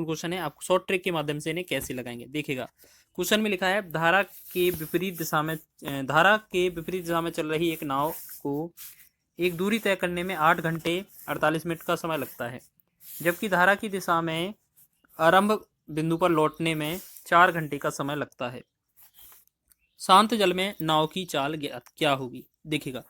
Question है, आपको short trick के माध्यम से इन्हें कैसे लगाएंगे देखिएगा। क्वेश्चन में लिखा है धारा के विपरीत दिशा में चल रही एक नाव को एक दूरी तय करने में 8 घंटे 48 मिनट का समय लगता है, जबकि धारा की दिशा में आरंभ बिंदु पर लौटने में 4 घंटे का समय लगता है। शांत जल में नाव की चाल क्या होगी। देखिएगा,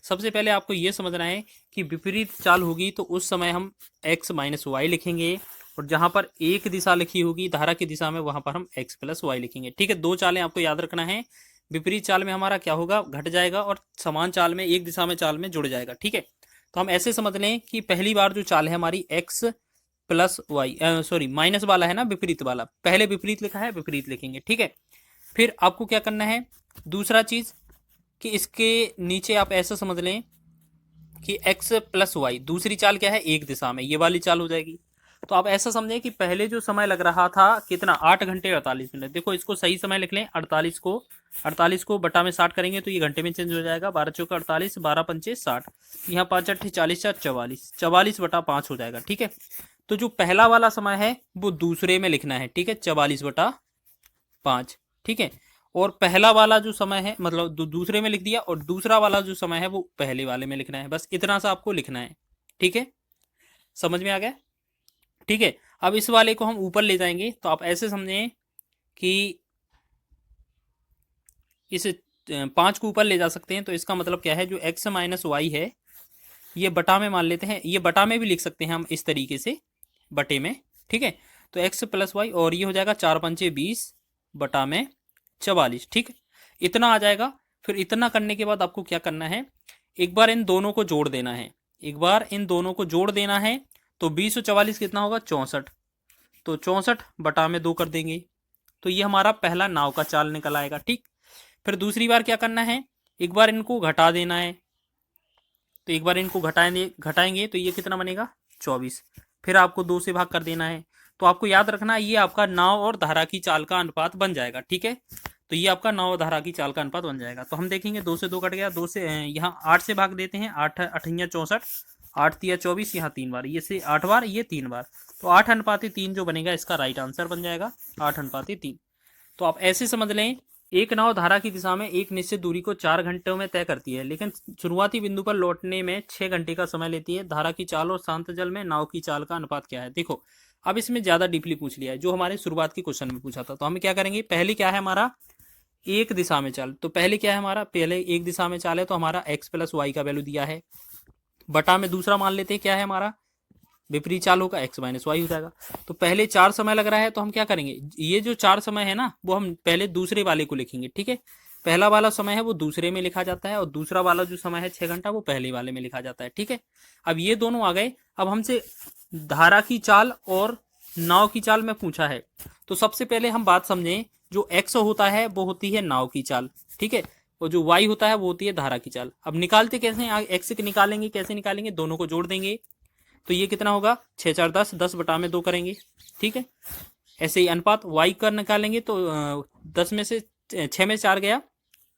सबसे पहले आपको यह समझना है कि विपरीत चाल होगी तो उस समय हम x माइनस वाई लिखेंगे, और जहां पर एक दिशा लिखी होगी धारा की दिशा में वहां पर हम x प्लस वाई लिखेंगे। ठीक है, दो चालें आपको याद रखना है। विपरीत चाल में हमारा क्या होगा, घट जाएगा, और समान चाल में एक दिशा में चाल में जुड़ जाएगा। ठीक है, तो हम ऐसे समझ लें कि पहली बार जो चाल है हमारी x plus y, sorry minus वाला है ना, विपरीत वाला, पहले विपरीत लिखा है, विपरीत लिखेंगे। ठीक है, फिर आपको क्या करना है, दूसरा चीज कि इसके नीचे आप ऐसा समझ लें कि x प्लस वाई, दूसरी चाल क्या है, एक दिशा में, ये वाली चाल हो जाएगी। तो आप ऐसा समझें कि पहले जो समय लग रहा था कितना, 8 घंटे 48 मिनट। देखो इसको सही समय लिख लें, 48 को बटा में 60 करेंगे तो ये घंटे में चेंज हो जाएगा, 12 चौका 48, 12 पंचे 60, यहाँ 5 अट्ठे 40, 44, 44 बटा 5 हो जाएगा। ठीक है, तो जो पहला वाला समय है वो दूसरे में लिखना है। ठीक है, 44 बटा 5। ठीक है, और पहला वाला जो समय है मतलब दूसरे में लिख दिया, और दूसरा वाला जो समय है वो पहले वाले में लिखना है। बस इतना सा आपको लिखना है। ठीक है, समझ में आ गया। ठीक है, अब इस वाले को हम ऊपर ले जाएंगे तो आप ऐसे समझें कि इस 5 को ऊपर ले जा सकते हैं। तो इसका मतलब क्या है, जो x माइनस वाई है ये बटा में मान लेते हैं, ये बटा में भी लिख सकते हैं हम इस तरीके से, बटे में। ठीक है, तो x प्लस वाई, और ये हो जाएगा 4 पंचे 20 बटा में 44। ठीक, इतना आ जाएगा। फिर इतना करने के बाद आपको क्या करना है, एक बार इन दोनों को जोड़ देना है, तो 20 और 44 कितना होगा, 64। तो 64 बटा में 2 कर देंगे, तो ये हमारा पहला नाव का चाल निकल आएगा। ठीक, फिर दूसरी बार क्या करना है, एक बार इनको घटा देना है, तो एक बार इनको घटाएंगे तो ये कितना बनेगा, 24। फिर आपको 2 से भाग कर देना है। तो आपको याद रखना है ये आपका नाव और धारा की चाल का अनुपात बन जाएगा। ठीक है, तो ये आपका नाव और धारा की चाल का अनुपात बन जाएगा। तो हम देखेंगे 2 से 2 कट गया, 2 से यहाँ 8 से भाग देते हैं, 8 अठैया 64, 8 तिया 24, यहाँ 3 बार, ये से 8 बार, ये 3 बार, तो 8:3 जो बनेगा इसका राइट आंसर बन जाएगा, 8:3। तो आप ऐसे समझ लें, एक नाव धारा की दिशा में एक निश्चित दूरी को 4 घंटों में तय करती है, लेकिन शुरुआती बिंदु पर लौटने में 6 घंटे का समय लेती है। धारा की चाल और शांत जल में नाव की चाल का अनुपात क्या है। देखो अब इसमें ज्यादा डीपली पूछ लिया है, जो हमारे शुरुआत के क्वेश्चन में पूछा था। तो हम क्या करेंगे, पहले क्या है हमारा, एक दिशा में चाल, तो पहले क्या है हमारा, पहले एक दिशा में चाल है तो हमारा x प्लस वाई का वैल्यू दिया है, बटा में दूसरा मान लेते हैं क्या है हमारा, विपरीत चाल होगा, x माइनस वाई हो जाएगा। तो पहले 4 समय लग रहा है तो हम क्या करेंगे, ये जो 4 समय है ना वो हम पहले दूसरे वाले को लिखेंगे। ठीक है, पहला वाला समय है वो दूसरे में लिखा जाता है, और दूसरा वाला जो समय है 6 घंटा वो पहले वाले में लिखा जाता है। ठीक है, अब ये दोनों आ गए। अब हमसे धारा की चाल और नाव की चाल में पूछा है, तो सबसे पहले हम बात समझें, जो x होता है वो होती है नाव की चाल। ठीक है, और जो y होता है वो होती है धारा की चाल। अब निकालते कैसे हैं, x से निकालेंगे, कैसे निकालेंगे, दोनों को जोड़ देंगे, तो ये कितना होगा, 6 4 10, 10 बटा में 2 करेंगे। ठीक है, ऐसे ही अनुपात y का निकालेंगे तो 10 में से 6 में 4 गया,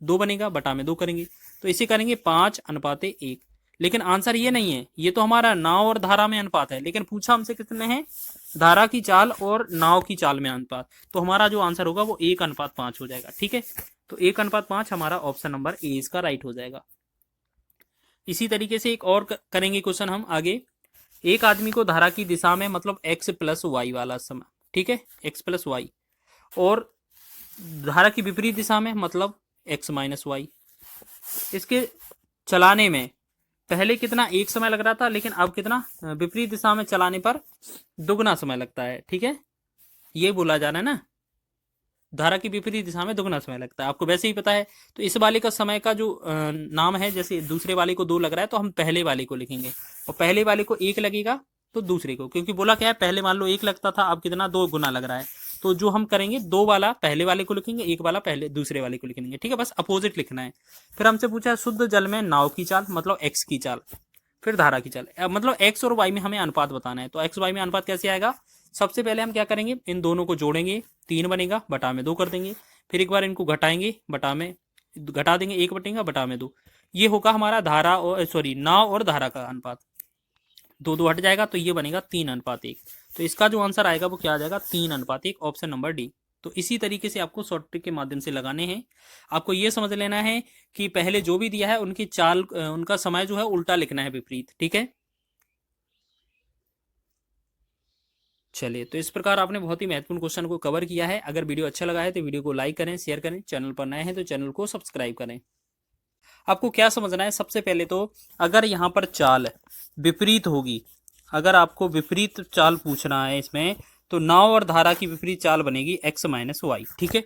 2 बनेगा, बटा में 2 करेंगे, तो इसे करेंगे 5:1। लेकिन आंसर ये नहीं है, ये तो हमारा नाव और धारा में अनुपात है, लेकिन पूछा हमसे कितने हैं, धारा की चाल और नाव की चाल में अनुपात। तो हमारा जो आंसर होगा वो 1:5 हो जाएगा। ठीक है, तो 1:5 हमारा ऑप्शन नंबर ए इसका राइट हो जाएगा। इसी तरीके से एक और करेंगे क्वेश्चन हम आगे। एक आदमी को धारा की दिशा में मतलब x प्लस वाई वाला समय, ठीक है, x प्लस वाई, और धारा की विपरीत दिशा में मतलब x माइनस वाई, इसके चलाने में पहले कितना एक समय लग रहा था, लेकिन अब कितना, विपरीत दिशा में चलाने पर दुगना समय लगता है। ठीक है, ये बोला जा रहा है ना, धारा की विपरीत दिशा में दुगना समय लगता है, आपको वैसे ही पता है। तो इस वाले का समय का जो नाम है, जैसे दूसरे वाले को 2 लग रहा है तो हम पहले वाले को लिखेंगे, और पहले वाले को 1 लगेगा तो दूसरे को, क्योंकि बोला क्या है, पहले मान लो 1 लगता था, अब कितना 2 गुना लग रहा है। तो जो हम करेंगे 2 वाला पहले वाले को लिखेंगे, 1 वाला पहले दूसरे वाले को लिखेंगे। ठीक है, बस अपोजिट लिखना है। फिर हमसे पूछा है शुद्ध जल में नाव की चाल मतलब x की चाल, फिर धारा की चाल, मतलब x और y में हमें अनुपात बताना है। तो x y में अनुपात कैसे आएगा, सबसे पहले हम क्या करेंगे, इन दोनों को जोड़ेंगे, 3 बनेगा, बटा में 2 कर देंगे, फिर एक बार इनको घटाएंगे, बटा में घटा देंगे, 1 बटेगा, बटा में 2, ये होगा हमारा नाव और धारा का अनुपात, 2 2 हट जाएगा तो ये बनेगा 3:1। तो इसका जो आंसर आएगा वो क्या आ जाएगा, 3:1, ऑप्शन नंबर डी। तो इसी तरीके से आपको शॉर्ट ट्रिक के माध्यम से लगाने हैं। आपको ये समझ लेना है कि पहले जो भी दिया है उनकी चाल, उनका समय जो है उल्टा लिखना है, विपरीत। ठीक है, चलिए, तो इस प्रकार आपने बहुत ही महत्वपूर्ण क्वेश्चन को कवर किया है। अगर वीडियो अच्छा लगा है तो वीडियो को लाइक करें, शेयर करें, चैनल पर नए हैं तो चैनल को सब्सक्राइब करें। आपको क्या समझना है, सबसे पहले तो अगर यहाँ पर चाल विपरीत होगी, अगर आपको विपरीत चाल पूछना है इसमें, तो नाव और धारा की विपरीत चाल बनेगी x-y। ठीक है,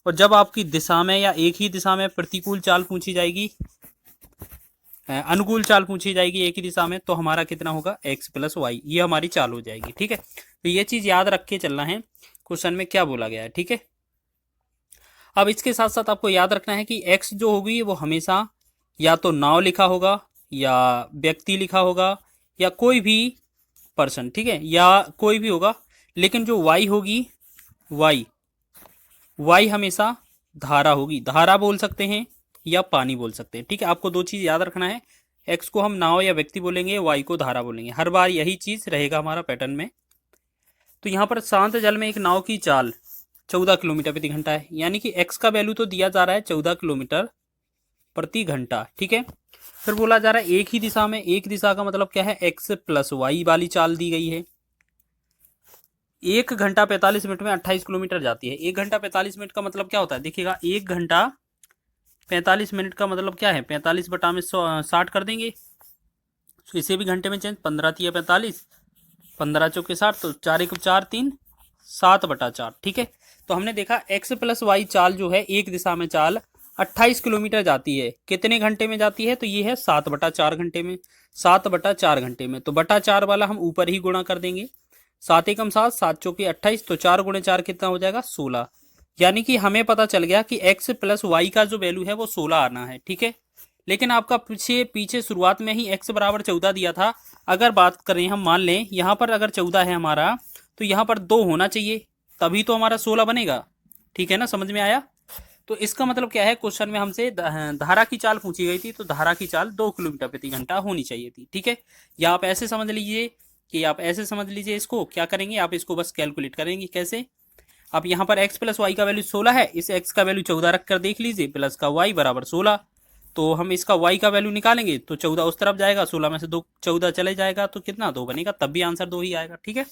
और जब आपकी दिशा में या एक ही दिशा में प्रतिकूल चाल पूछी जाएगी, अनुकूल चाल पूछी जाएगी एक ही दिशा में, तो हमारा कितना होगा, x+y, ये हमारी चाल हो जाएगी। ठीक है, तो ये चीज याद रख के चलना है क्वेश्चन में क्या बोला गया है। ठीक है, अब इसके साथ साथ आपको याद रखना है कि x जो होगी वो हमेशा या तो नाव लिखा होगा, या व्यक्ति लिखा होगा, या कोई भी पर्सन, ठीक है, या कोई भी होगा। लेकिन जो y होगी, y हमेशा धारा होगी, धारा बोल सकते हैं या पानी बोल सकते हैं। ठीक है, आपको दो चीज याद रखना है, x को हम नाव या व्यक्ति बोलेंगे, y को धारा बोलेंगे, हर बार यही चीज रहेगा हमारा पैटर्न में। तो यहाँ पर शांत जल में एक नाव की चाल 14 किलोमीटर प्रति घंटा है, यानी कि x का वैल्यू तो दिया जा रहा है 14 किलोमीटर प्रति घंटा। ठीक है, फिर बोला जा रहा है एक ही दिशा में, एक दिशा का मतलब क्या है, x+y वाली चाल दी गई है। 1 घंटा 45 मिनट में 28 किलोमीटर जाती है। 1 घंटा 45 मिनट का मतलब क्या होता है, देखिएगा, 1 घंटा 45 मिनट का मतलब क्या है, 45 बटा में 60 कर देंगे, तो इसे भी घंटे में चेंज, 15×3=45, 15×4=60, तो 4×1=4, 7/4। ठीक है, तो हमने देखा x+y चाल जो है एक दिशा में चाल 28 किलोमीटर जाती है, कितने घंटे में जाती है, तो ये है 7/4 घंटे में, 7/4 घंटे में। तो बटा 4 वाला हम ऊपर ही गुणा कर देंगे, 7×1=7, 7×4=28, तो 4×4 कितना हो जाएगा, 16। यानी कि हमें पता चल गया कि x+y का जो वैल्यू है वो 16 आना है। ठीक है, लेकिन आपका पीछे शुरुआत में ही x बराबर 14 दिया था। अगर बात करें, हम मान लें यहाँ पर अगर 14 है हमारा, तो यहाँ पर 2 होना चाहिए, तभी तो हमारा 16 बनेगा। ठीक है ना, समझ में आया। तो इसका मतलब क्या है, क्वेश्चन में हमसे धारा की चाल पूछी गई थी, तो धारा की चाल 2 किलोमीटर प्रति घंटा होनी चाहिए थी। ठीक है, या आप ऐसे समझ लीजिए कि आप ऐसे समझ लीजिए, इसको क्या करेंगे, आप इसको बस कैलकुलेट करेंगे। कैसे, आप यहाँ पर x+y का वैल्यू 16 है, इस x का वैल्यू 14 रख कर देख लीजिए, प्लस का y बराबर 16, तो हम इसका y का वैल्यू निकालेंगे तो 14 उस तरफ जाएगा, 16 में से 2 14 चले जाएगा, तो कितना, 2 बनेगा, तब भी आंसर 2 ही आएगा। ठीक है,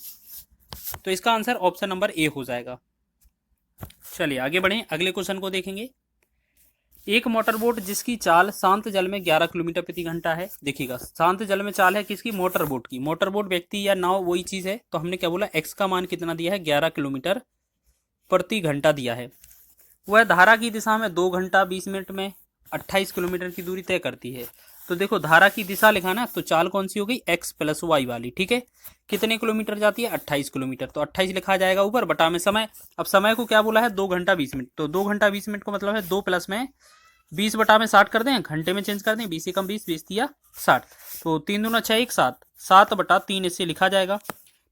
तो इसका आंसर ऑप्शन नंबर ए हो जाएगा। चलिए आगे बढ़ें, अगले क्वेश्चन को देखेंगे। एक मोटरबोट जिसकी चाल शांत जल में 11 किलोमीटर प्रति घंटा है। देखिएगा, शांत जल में चाल है किसकी, मोटरबोट की। मोटरबोट व्यक्ति या नाव वही चीज है, तो हमने क्या बोला, x का मान कितना दिया है, 11 किलोमीटर प्रति घंटा दिया है। वह धारा की दिशा में 2 घंटा 20 मिनट में 28 किलोमीटर की दूरी तय करती है। तो देखो, धारा की दिशा लिखा ना, तो चाल कौन सी हो गई, x+y वाली। ठीक है, कितने किलोमीटर जाती है, 28 किलोमीटर, तो 28 लिखा जाएगा ऊपर, बटा में समय। अब समय को क्या बोला है, 2 घंटा 20 मिनट, तो 2 घंटा 20 मिनट का मतलब है 2 प्लस में 20 बटा में 60 कर दें, घंटे में चेंज कर दें, 20 से कम 20, 20×3 60, तो 3 दूना 6, 1 7, 7/3 इससे लिखा जाएगा।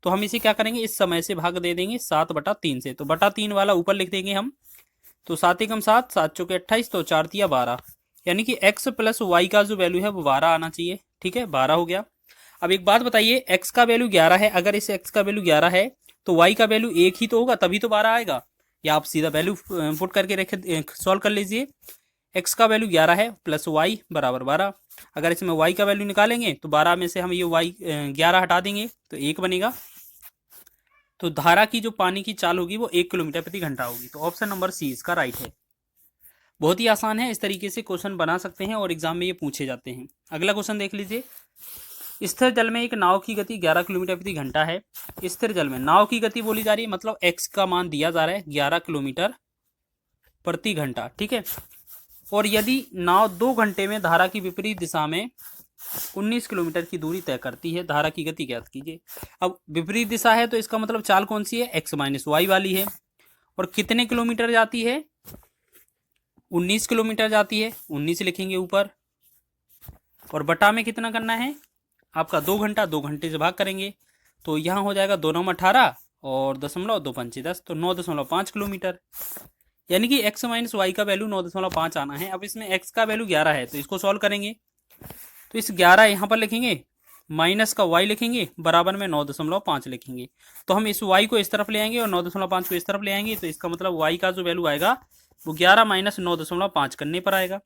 तो हम इसे क्या करेंगे, इस समय से भाग दे देंगे 7/3 से, तो बटा 3 वाला ऊपर लिख देंगे हम, तो 7×1=7, 7×4=28, तो 4×3=12, यानी कि x+y का जो वैल्यू है वो 12 आना चाहिए। ठीक है, 12 हो गया। अब एक बात बताइए, x का वैल्यू 11 है, अगर इस x का वैल्यू 11 है तो y का वैल्यू 1 ही तो होगा, तभी तो 12 आएगा। या आप सीधा वैल्यू पुट करके रखे, सॉल्व कर लीजिए। x का वैल्यू 11 है प्लस y बराबर 12, अगर इसमें y का वैल्यू निकालेंगे तो 12 में से हम ये y 11 हटा देंगे तो 1 बनेगा। तो धारा की जो पानी की चाल होगी वो 1 किलोमीटर प्रति घंटा होगी, तो ऑप्शन नंबर सी इसका राइट है। बहुत ही आसान है, इस तरीके से क्वेश्चन बना सकते हैं और एग्जाम में ये पूछे जाते हैं। अगला क्वेश्चन देख लीजिए। स्थिर जल में एक नाव की गति 11 किलोमीटर प्रति घंटा है। स्थिर जल में नाव की गति बोली जा रही है, मतलब x का मान दिया जा रहा है 11 किलोमीटर प्रति घंटा। ठीक है, और यदि नाव 2 घंटे में धारा की विपरीत दिशा में 19 किलोमीटर की दूरी तय करती है, धारा की गति ज्ञात कीजिए। अब विपरीत दिशा है तो इसका मतलब चाल कौन सी है, x-y वाली है, और कितने किलोमीटर जाती है, 19 किलोमीटर जाती है, 19 लिखेंगे ऊपर, और बटा में कितना करना है आपका 2 घंटा, 2 घंटे से भाग करेंगे, तो यहाँ हो जाएगा 2 9 18 और 0.2 5 10, तो 9.5 किलोमीटर, यानी कि x-y का वैल्यू 9.5 आना है। अब इसमें x का वैल्यू 11 है, तो इसको सॉल्व करेंगे, तो इस 11 यहाँ पर लिखेंगे माइनस का y लिखेंगे, बराबर में 9.5 लिखेंगे। तो हम इस y को इस तरफ ले आएंगे और 9.5 को इस तरफ ले आएंगे, तो इसका मतलब y का जो वैल्यू आएगा वो 11 माइनस 9.5 करने पर आएगा।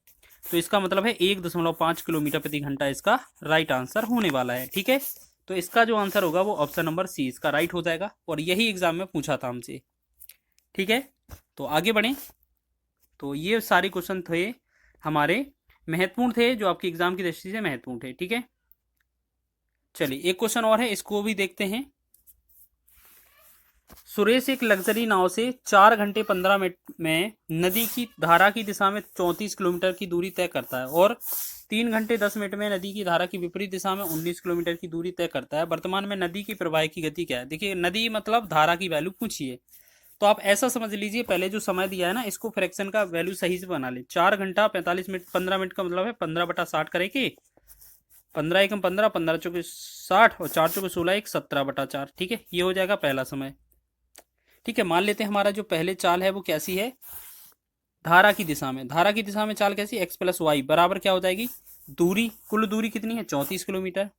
तो इसका मतलब है 1.5 किलोमीटर प्रति घंटा इसका राइट आंसर होने वाला है। ठीक है, तो इसका जो आंसर होगा वो ऑप्शन नंबर सी इसका राइट हो जाएगा, और यही एग्जाम में पूछा था हमसे। ठीक है, तो आगे बढ़ें। तो ये सारे क्वेश्चन थे हमारे, महत्वपूर्ण थे, जो आपके एग्जाम की दृष्टि से महत्वपूर्ण थे। ठीक है, चलिए एक क्वेश्चन और है, इसको भी देखते हैं। सुरेश एक लग्जरी नाव से 4 घंटे 15 मिनट में नदी की धारा की दिशा में 34 किलोमीटर की दूरी तय करता है, और 3 घंटे 10 मिनट में नदी की धारा की विपरीत दिशा में 19 किलोमीटर की दूरी तय करता है। वर्तमान में नदी की प्रवाह की गति क्या है? देखिए, नदी मतलब धारा की वैल्यू पूछिए, तो आप ऐसा समझ लीजिए, पहले जो समय दिया है ना, इसको फ्रैक्शन का वैल्यू सही से बना ले। 4 घंटा 45 मिनट 15 मिनट का मतलब है 15/60 करेंगे। 15 एकम 15, 15 चौके 60 और 4 चौके 16, 1 17/4। ठीक है, ये हो जाएगा पहला समय। ठीक है, मान लेते हैं हमारा जो पहले चाल है वो कैसी है, धारा की दिशा में। धारा की दिशा में चाल कैसी, एक्स प्लस वाई बराबर क्या हो जाएगी, दूरी, कुल दूरी कितनी है 34 किलोमीटर,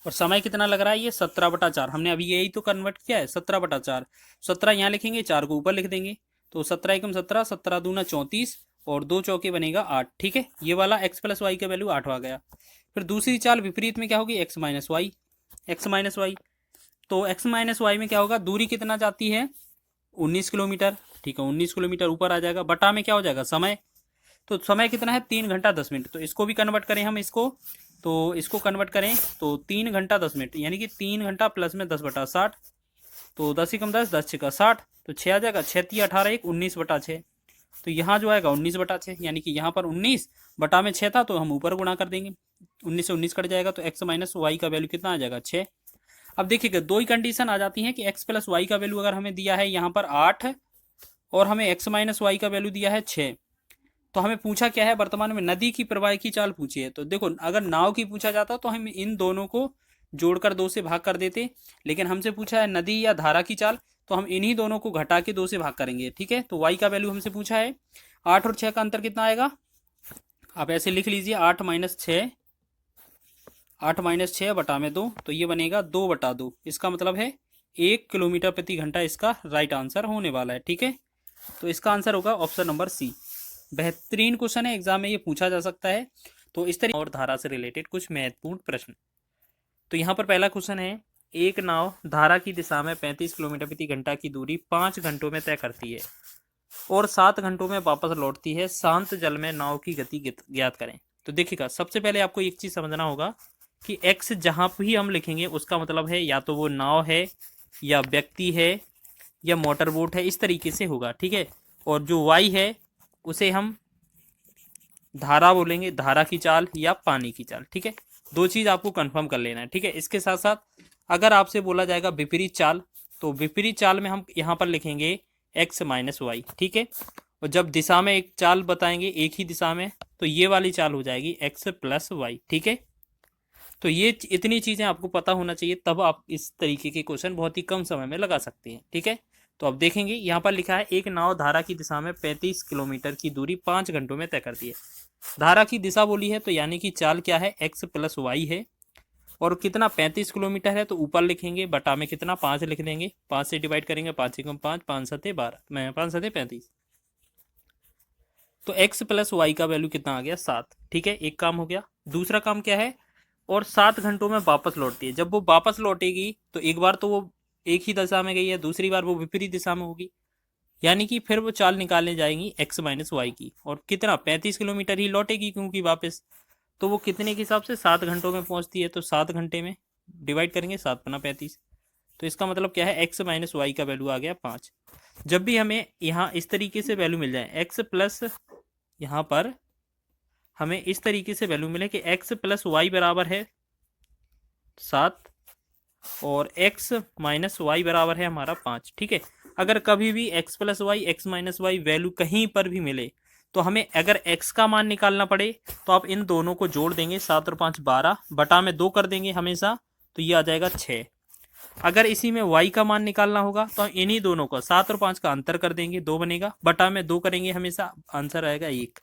और समय कितना लग रहा है, ये 17/4। हमने अभी यही तो कन्वर्ट किया है, 17/4। 17 यहाँ लिखेंगे, 4 को ऊपर लिख देंगे, तो 17 एकम 17, 17 दूना 34, और 2 चौके बनेगा 8। ठीक है, ये वाला एक्स प्लस वाई का वैल्यू 8 आ गया। फिर दूसरी चाल विपरीत में क्या होगी, x minus y. X minus y, तो एक्स माइनस वाई में क्या होगा, दूरी कितना जाती है 19 किलोमीटर। ठीक है, 19 किलोमीटर ऊपर आ जाएगा, बटा में क्या हो जाएगा समय, तो समय कितना है 3 घंटा 10 मिनट। तो इसको भी कन्वर्ट करें हम, तो इसको कन्वर्ट करें तो 3 घंटा 10 मिनट, यानी कि 3 घंटा प्लस में 10/60, तो 10 एकम 10, 10 छक्का 60, तो 6 आ जाएगा, 6 3 18, 1 19/6। तो यहाँ जो आएगा 19/6, यानी कि यहाँ पर 19 बटा में 6 था, तो हम ऊपर गुणा कर देंगे, 19 से 19 कट जाएगा, तो एक्स माइनस वाई का वैल्यू कितना आ जाएगा 6। अब देखिएगा, दो ही कंडीशन आ जाती है कि एक्स प्लस वाई का वैल्यू अगर हमें दिया है यहाँ पर 8, और हमें एक्स माइनस वाई का वैल्यू दिया है 6, तो हमें पूछा क्या है, वर्तमान में नदी की प्रवाह की चाल पूछी है। तो देखो, अगर नाव की पूछा जाता तो हम इन दोनों को जोड़कर 2 से भाग कर देते, लेकिन हमसे पूछा है नदी या धारा की चाल, तो हम इन्हीं दोनों को घटा के 2 से भाग करेंगे। ठीक है, तो वाई का वैल्यू हमसे पूछा है 8 और 6 का अंतर कितना आएगा, आप ऐसे लिख लीजिए, 8 माइनस 6, 8 माइनस 6 बटा में 2, तो ये बनेगा 2/2। इसका मतलब है 1 किलोमीटर प्रति घंटा इसका राइट आंसर होने वाला है। ठीक है, तो इसका आंसर होगा ऑप्शन नंबर सी। बेहतरीन क्वेश्चन है, एग्जाम में ये पूछा जा सकता है। तो इस तरह और धारा से रिलेटेड कुछ महत्वपूर्ण प्रश्न। तो यहाँ पर पहला क्वेश्चन है, एक नाव धारा की दिशा में 35 किलोमीटर प्रति घंटा की दूरी 5 घंटों में तय करती है और 7 घंटों में वापस लौटती है। शांत जल में नाव की गति ज्ञात करें। तो देखिएगा, सबसे पहले आपको एक चीज समझना होगा कि एक्स जहां भी हम लिखेंगे उसका मतलब है या तो वो नाव है, या व्यक्ति है, या मोटर बोट है, इस तरीके से होगा। ठीक है, और जो वाई है उसे हम धारा बोलेंगे, धारा की चाल या पानी की चाल। ठीक है, दो चीज आपको कंफर्म कर लेना है। ठीक है, इसके साथ साथ अगर आपसे बोला जाएगा विपरीत चाल, तो विपरीत चाल में हम यहाँ पर लिखेंगे एक्स माइनस वाई। ठीक है, और जब दिशा में एक चाल बताएंगे एक ही दिशा में, तो ये वाली चाल हो जाएगी एक्स प्लस वाई। ठीक है, तो ये इतनी चीजें आपको पता होना चाहिए, तब आप इस तरीके के क्वेश्चन बहुत ही कम समय में लगा सकते हैं। ठीक है, तो अब देखेंगे, यहाँ पर लिखा है एक नाव धारा की दिशा में 35 किलोमीटर की दूरी 5 घंटों में तय करती है। धारा की दिशा बोली है, तो यानी कि चाल क्या है, एक्स प्लस वाई है, और कितना 35 किलोमीटर है, तो ऊपर लिखेंगे, बटा में कितना 5 लिख देंगे, 5 से डिवाइड करेंगे, 5 एकम 5, 5 सते 12, मैं 5 सते 35, तो एक्स प्लस वाई का वैल्यू कितना आ गया 7। ठीक है, एक काम हो गया। दूसरा काम क्या है, और 7 घंटों में वापस लौटती है। जब वो वापस लौटेगी तो एक बार तो वो एक ही दिशा में गई है, दूसरी बार वो विपरीत दिशा में होगी, यानी कि फिर वो चाल निकालने जाएंगी एक्स माइनस वाई की, और कितना 35 किलोमीटर ही लौटेगी क्योंकि वापस, तो वो कितने के हिसाब से 7 घंटों में पहुंचती है, तो 7 घंटे में डिवाइड करेंगे, 7 पना 35, तो इसका मतलब क्या है, एक्स माइनस वाई का वैल्यू आ गया 5। जब भी हमें यहाँ इस तरीके से वैल्यू मिल जाए, एक्स प्लस, यहाँ पर हमें इस तरीके से वैल्यू मिले कि एक्स प्लस वाई बराबर है 7 और एक्स माइनस वाई बराबर है हमारा 5। ठीक है, अगर कभी भी x plus y, x minus y value कहीं पर भी मिले, तो हमें अगर एक्स का मान निकालना पड़े तो आप इन दोनों को जोड़ देंगे, 7 और 5 12, बटा में 2 कर देंगे हमेशा, तो ये आ जाएगा 6। अगर इसी में y का मान निकालना होगा तो इन्हीं दोनों का 7 और 5 का अंतर कर देंगे, 2 बनेगा, बटा में 2 करेंगे हमेशा, आंसर आएगा 1।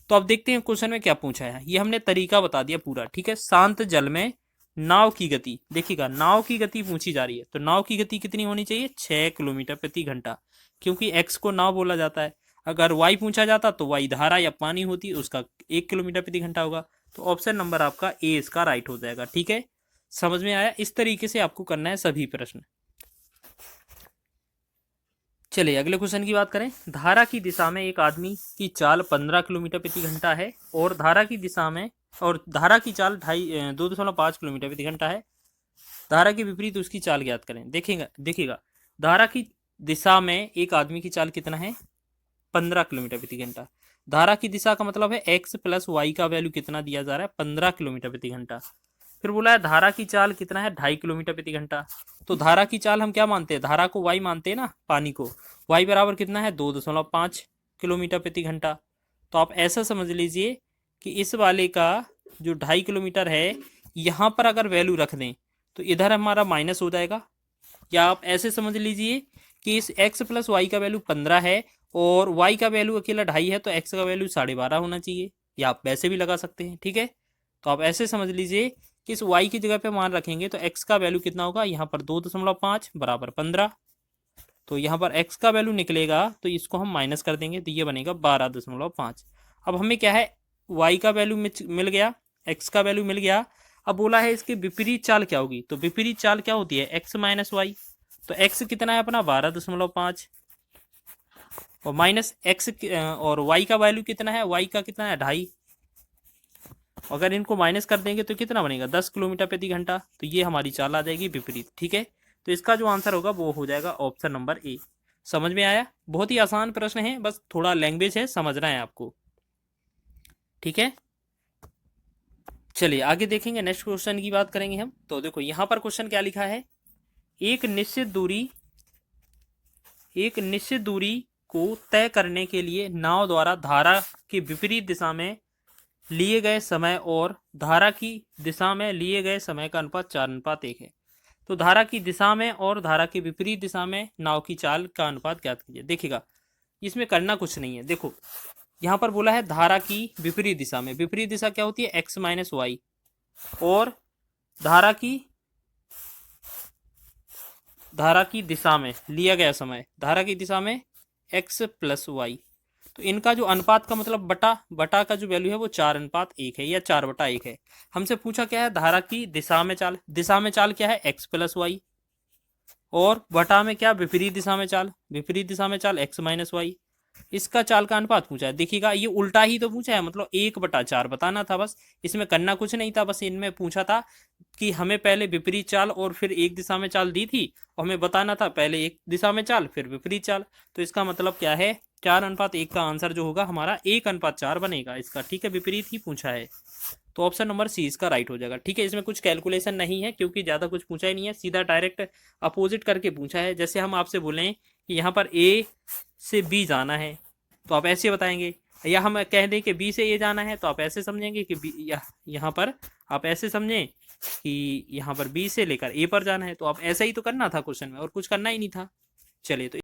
तो अब देखते हैं क्वेश्चन में क्या पूछा है। ये हमने तरीका बता दिया पूरा, ठीक है। शांत जल में नाव की गति, देखिएगा नाव की गति पूछी जा रही है, तो नाव की गति कितनी होनी चाहिए, 6 किलोमीटर प्रति घंटा, क्योंकि एक्स को नाव बोला जाता है। अगर वाई पूछा जाता तो वाई धारा या पानी होती, उसका 1 किलोमीटर प्रति घंटा होगा। तो ऑप्शन नंबर आपका ए इसका राइट हो जाएगा, ठीक है। समझ में आया? इस तरीके से आपको करना है सभी प्रश्न। चलिए अगले क्वेश्चन की बात करें। धारा की दिशा में एक आदमी की चाल 15 किलोमीटर प्रति घंटा है और धारा की चाल 2.5 किलोमीटर प्रति घंटा है। धारा के विपरीत उसकी चाल ज्ञात करें। देखिएगा धारा की दिशा में एक आदमी की चाल कितना है, 15 किलोमीटर प्रति घंटा। धारा की दिशा का मतलब है एक्स प्लस वाई का वैल्यू कितना दिया जा रहा है, 15 किलोमीटर प्रति घंटा। फिर बोला है धारा की चाल कितना है, 2.5 किलोमीटर प्रति घंटा। तो धारा की चाल हम क्या मानते हैं, धारा को वाई मानते हैं ना, पानी को। वाई बराबर कितना है, 2.5 किलोमीटर प्रति घंटा। तो आप ऐसा समझ लीजिए कि इस वाले का जो 2.5 किलोमीटर है, यहाँ पर अगर वैल्यू रख दें तो इधर हमारा माइनस हो जाएगा। या आप ऐसे समझ लीजिए कि इस x प्लस वाई का वैल्यू 15 है और y का वैल्यू अकेला 2.5 है, तो x का वैल्यू 12.5 होना चाहिए। या आप वैसे भी लगा सकते हैं, ठीक है। तो आप ऐसे समझ लीजिए कि इस y की जगह पे मान रखेंगे तो x का वैल्यू कितना होगा, यहाँ पर 2.5 बराबर 15। तो यहाँ पर x का वैल्यू निकलेगा तो इसको हम माइनस कर देंगे, तो ये बनेगा 12.5। अब हमें क्या है, y का वैल्यू मिल गया, x का वैल्यू मिल गया। अब बोला है इसकी विपरीत चाल क्या होगी, तो विपरीत चाल क्या होती है, x माइनस वाई। तो x कितना है अपना 12.5 और माइनस x और y का वैल्यू कितना है, y का कितना है 2.5। अगर इनको माइनस कर देंगे तो कितना बनेगा, 10 किलोमीटर प्रति घंटा। तो ये हमारी चाल आ जाएगी विपरीत, ठीक है। तो इसका जो आंसर होगा वो हो जाएगा ऑप्शन नंबर ए। समझ में आया? बहुत ही आसान प्रश्न है, बस थोड़ा लैंग्वेज है, समझना है आपको, ठीक है। चलिए आगे देखेंगे, नेक्स्ट क्वेश्चन की बात करेंगे हम। तो देखो यहाँ पर क्वेश्चन क्या लिखा है, एक निश्चित दूरी को तय करने के लिए नाव द्वारा धारा की विपरीत दिशा में लिए गए समय और धारा की दिशा में लिए गए समय का अनुपात 4:1 है। तो धारा की दिशा में और धारा की विपरीत दिशा में नाव की चाल का अनुपात ज्ञात कीजिए। देखिएगा इसमें करना कुछ नहीं है। देखो यहाँ पर बोला है धारा की विपरीत दिशा में, विपरीत दिशा क्या होती है, एक्स माइनस वाई, और धारा की दिशा में लिया गया समय, धारा की दिशा में x प्लस वाई। तो इनका जो अनुपात का मतलब बटा का जो वैल्यू है वो 4:1 है या 4/1 है। हमसे पूछा क्या है, धारा की दिशा में चाल क्या है, x प्लस वाई, और बटा में क्या, विपरीत दिशा में चाल x माइनस वाई। इसका चाल का अनुपात पूछा है। देखिएगा ये उल्टा ही तो पूछा है, मतलब 1/4 बताना था बस, इसमें करना कुछ नहीं था। बस इनमें पूछा था कि हमें पहले विपरीत चाल और फिर एक दिशा में चाल दी थी, और हमें बताना था पहले एक दिशा में चाल फिर विपरीत चाल। तो इसका मतलब क्या है, 4:1 का आंसर जो होगा हमारा 1:4 बनेगा इसका, ठीक है। विपरीत ही पूछा है, तो ऑप्शन नंबर सी इसका राइट हो जाएगा, ठीक है। इसमें कुछ कैलकुलेशन नहीं है क्योंकि ज़्यादा कुछ पूछा ही नहीं है, सीधा डायरेक्ट अपोजिट करके पूछा है। जैसे हम आपसे बोलें कि यहाँ पर ए से बी जाना है तो आप ऐसे बताएंगे, या हम कह दें कि बी से ए जाना है तो आप ऐसे समझेंगे कि बी, यहाँ पर आप ऐसे समझें कि यहाँ पर बी से लेकर ए पर जाना है। तो आप ऐसा ही तो करना था क्वेश्चन में, और कुछ करना ही नहीं था। चलिए तो